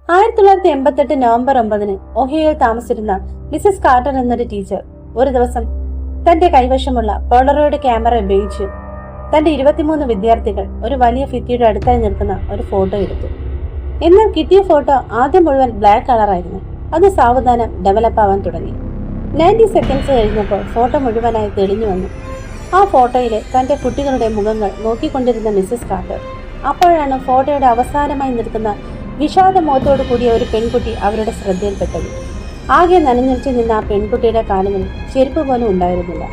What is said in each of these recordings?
1988 November 9 ഒഹിയോയിൽ താമസിച്ചിരുന്ന Mises quarter എന്നൊരു teacher ഒരു ദിവസം തന്റെ കൈവശമുള്ള പോളറോയിഡ് ക്യാമറ ഉപയോഗിച്ച് തന്റെ 23 വിദ്യാർത്ഥികൾ ഒരു വലിയ ഭിത്തിയുടെ അടുത്തായി നിൽക്കുന്ന ഒരു ഫോട്ടോ എടുത്തു. എന്നാൽ കിട്ടിയ ഫോട്ടോ ആദ്യം മുഴുവൻ ബ്ലാക്ക് കളറായിരുന്നു. അത് സാവധാനം ഡെവലപ്പ് ആവാൻ തുടങ്ങി. 90 സെക്കൻഡ്സ് കഴിഞ്ഞപ്പോൾ ഫോട്ടോ മുഴുവനായി തെളിഞ്ഞു വന്നു. ആ ഫോട്ടോയിലെ തന്റെ കുട്ടികളുടെ മുഖങ്ങൾ നോക്കിക്കൊണ്ടിരുന്ന മിസസ് കാർട്ടർ അപ്പോഴാണ് ഫോട്ടോയുടെ അവസാനമായി നിൽക്കുന്ന വിഷാദ മുഖത്തോടു കൂടിയ ഒരു പെൺകുട്ടി അവരുടെ ശ്രദ്ധയിൽപ്പെട്ടത്. ആകെ നനഞ്ഞൊലിച്ചു നിന്ന ആ പെൺകുട്ടിയുടെ കാലുകളിൽ ചെരുപ്പ് പോലും ഉണ്ടായിരുന്നില്ല.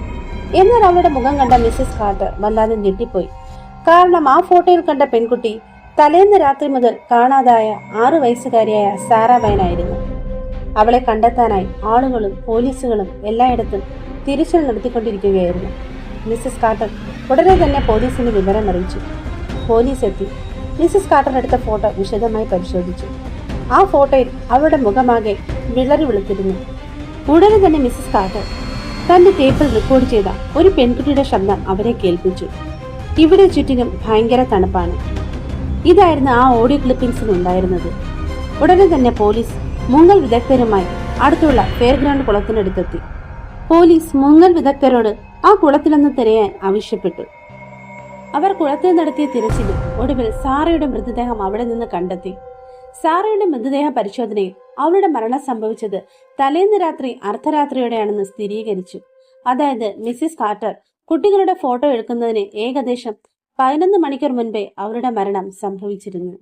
എന്നാൽ അവളുടെ മുഖം കണ്ട മിസസ് കാർട്ടർ വല്ലാതെ ഞെട്ടിപ്പോയി. കാരണം ആ ഫോട്ടോയിൽ കണ്ട പെൺകുട്ടി തലേന്ന് രാത്രി മുതൽ കാണാതായ 6 വയസ്സുകാരിയായ സാറാ വൈനായിരുന്നു. അവളെ കണ്ടെത്താനായി ആളുകളും പോലീസുകളും എല്ലായിടത്തും തിരച്ചിൽ നടത്തിക്കൊണ്ടിരിക്കുകയായിരുന്നു. മിസസ് കാർട്ടർ ഉടനെ തന്നെ പോലീസിന് വിവരം അറിയിച്ചു. പോലീസ് എത്തി മിസസ് കാർട്ടർ എടുത്ത ഫോട്ടോ വിശദമായി പരിശോധിച്ചു. ആ ഫോട്ടോയിൽ അവളുടെ മുഖമാകെ വിളറി വെളുത്തിരുന്നു. ഉടനെ തന്നെ മിസസ് കാർട്ടർ തന്റെ ടേപ്പിൽ റെക്കോർഡ് ചെയ്ത ഒരു പെൺകുട്ടിയുടെ ശബ്ദം അവരെ കേൾപ്പിച്ചു. ഇവിടെ ചുറ്റിനും ഭയങ്കര തണുപ്പാണ്. ഇതായിരുന്നു ആ ഓഡിയോ ക്ലിപ്പിംഗ്സിൽ ഉണ്ടായിരുന്നത്. ഉടനെ തന്നെ പോലീസ് മുങ്ങൽ വിദഗ്ധരുമായി അടുത്തുള്ള ഫെയർഗ്രൗണ്ട് കുളത്തിനടുത്തെത്തി. പോലീസ് മുങ്ങൽ വിദഗ്ധരോട് ആ കുളത്തിലൊന്ന് തിരയാൻ ആവശ്യപ്പെട്ടു. അവർ കുളത്തിൽ നടത്തിയ തിരച്ചിലിൽ ഒടുവിൽ സാറയുടെ മൃതദേഹം അവിടെ നിന്ന് കണ്ടെത്തി. സാറയുടെ മൃതദേഹ പരിശോധനയിൽ അവളുടെ മരണം സംഭവിച്ചത് തലേന്ന് രാത്രി അർദ്ധരാത്രിയോടെയാണെന്ന് സ്ഥിരീകരിച്ചു. അതായത് മിസ്സിസ് കാർട്ടർ കുട്ടികളുടെ ഫോട്ടോ എടുക്കുന്നതിന് ഏകദേശം 11 മണിക്കൂർ മുൻപേ അവരുടെ മരണം സംഭവിച്ചിരുന്നു.